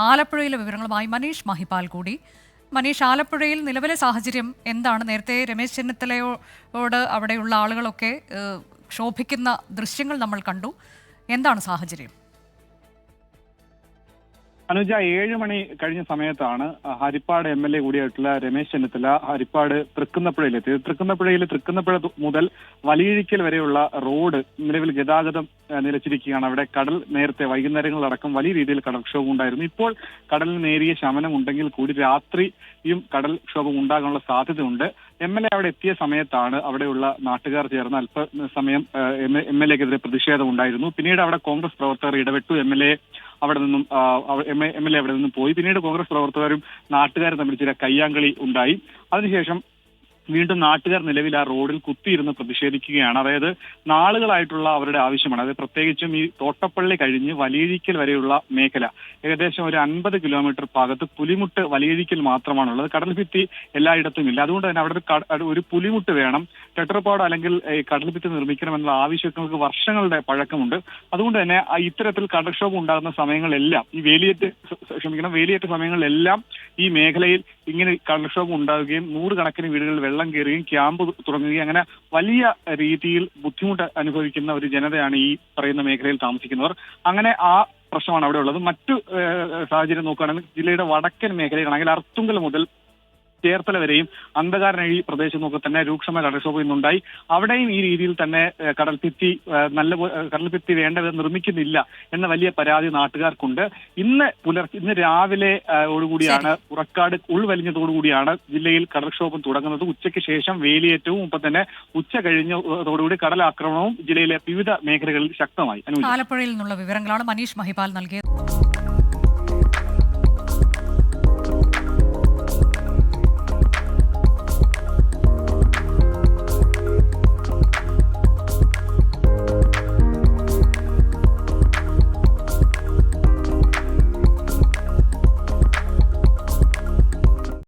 ആലപ്പുഴയിലെ വിവരങ്ങളുമായി മനീഷ് മഹിപാൽ കൂടി. മനീഷ്, ആലപ്പുഴയിൽ നിലവിലെ സാഹചര്യം എന്താണ്? നേരത്തെ രമേശ് ചെന്നിത്തലയോട് അവിടെയുള്ള ആളുകളൊക്കെ ക്ഷോഭിക്കുന്ന ദൃശ്യങ്ങൾ നമ്മൾ കണ്ടു. എന്താണ് സാഹചര്യം? അനുജ, 7 മണി കഴിഞ്ഞ സമയത്താണ് ഹരിപ്പാട് MLA കൂടിയായിട്ടുള്ള രമേശ് ചെന്നിത്തല ഹരിപ്പാട് തൃക്കുന്നപ്പുഴയിലെത്തിയത്. തൃക്കുന്നപ്പുഴ മുതൽ വലിയിഴിക്കൽ വരെയുള്ള റോഡ് നിലവിൽ ഗതാഗതം നിലച്ചിരിക്കുകയാണ്. അവിടെ കടൽ നേരത്തെ വൈകുന്നേരങ്ങളിലടക്കം വലിയ രീതിയിൽ കടൽക്ഷോഭം ഉണ്ടായിരുന്നു. ഇപ്പോൾ കടലിന് നേരിയ ശമനം ഉണ്ടെങ്കിൽ കൂടി രാത്രിയും കടൽക്ഷോഭം ഉണ്ടാകാനുള്ള സാധ്യതയുണ്ട്. MLA അവിടെ എത്തിയ സമയത്താണ് അവിടെയുള്ള നാട്ടുകാർ ചേർന്ന് അല്പസമയം MLAക്കെതിരെ പ്രതിഷേധം ഉണ്ടായിരുന്നു. പിന്നീട് അവിടെ കോൺഗ്രസ് പ്രവർത്തകർ ഇടപെട്ടു. MLA അവിടെ നിന്നും പോയി. പിന്നീട് കോൺഗ്രസ് പ്രവർത്തകരും നാട്ടുകാരും തമ്മിൽ ചില കയ്യാങ്കളി ഉണ്ടായി. അതിനുശേഷം വീണ്ടും നാട്ടുകാർ നിലവിൽ ആ റോഡിൽ കുത്തിയിരുന്ന് പ്രതിഷേധിക്കുകയാണ്. അതായത് നാളുകളായിട്ടുള്ള അവരുടെ ആവശ്യമാണ്. അത് പ്രത്യേകിച്ചും ഈ തോട്ടപ്പള്ളി കഴിഞ്ഞ് വലിയിഴിക്കൽ വരെയുള്ള മേഖല ഏകദേശം ഒരു 50 കിലോമീറ്റർ ഭാഗത്ത് പുലിമുട്ട് വലിയിഴിക്കൽ മാത്രമാണുള്ളത്. കടൽഭിത്തി എല്ലായിടത്തും ഇല്ല. അതുകൊണ്ട് തന്നെ അവിടെ ഒരു പുലിമുട്ട് വേണം. ടെട്രപോഡ് അല്ലെങ്കിൽ കടൽഭിത്തി നിർമ്മിക്കണമെന്നുള്ള ആവശ്യങ്ങൾക്ക് വർഷങ്ങളുടെ പഴക്കമുണ്ട്. അതുകൊണ്ട് തന്നെ ഇത്തരത്തിൽ കടൽക്ഷോഭം ഉണ്ടാകുന്ന സമയങ്ങളിലെല്ലാം ഈ വേലിയേറ്റ സമയങ്ങളിലെല്ലാം ഈ മേഖലയിൽ ഇങ്ങനെ കടൽക്ഷോഭം ഉണ്ടാവുകയും 100 കണക്കിന് വീടുകളിൽ വെള്ളം കയറുകയും ക്യാമ്പ് തുടങ്ങുകയും അങ്ങനെ വലിയ രീതിയിൽ ബുദ്ധിമുട്ട് അനുഭവിക്കുന്ന ഒരു ജനതയാണ് ഈ പറയുന്ന മേഖലയിൽ താമസിക്കുന്നവർ. അങ്ങനെ ആ പ്രശ്നമാണ് അവിടെ ഉള്ളത്. മറ്റു സാഹചര്യം നോക്കുകയാണെങ്കിൽ ജില്ലയുടെ വടക്കൻ മേഖലയിലാണെങ്കിൽ അർത്തുങ്കൽ മുതൽ ചേർത്തല വരെയും അന്ധകാരനഴി പ്രദേശമൊക്കെ തന്നെ രൂക്ഷമായ കടൽക്ഷോഭം ഇന്നുണ്ടായി. അവിടെയും ഈ രീതിയിൽ തന്നെ കടൽഭിത്തി വേണ്ട വിധം നിർമ്മിക്കുന്നില്ല എന്ന വലിയ പരാതി നാട്ടുകാർക്കുണ്ട്. ഇന്ന് രാവിലെ ഓടുകൂടിയാണ് പുറക്കാട് ഉൾവലിഞ്ഞതോടുകൂടിയാണ് ജില്ലയിൽ കടൽക്ഷോഭം തുടങ്ങുന്നത്. ഉച്ചയ്ക്ക് ശേഷം വേലിയേറ്റവും ഒപ്പം തന്നെ ഉച്ച കഴിഞ്ഞതോടുകൂടി കടലാക്രമണവും ജില്ലയിലെ വിവിധ മേഖലകളിൽ ശക്തമായി. ആലപ്പുഴയിൽ നിന്നുള്ള വിവരങ്ങളാണ് മനീഷ് മഹിപാൽ നൽകിയത്.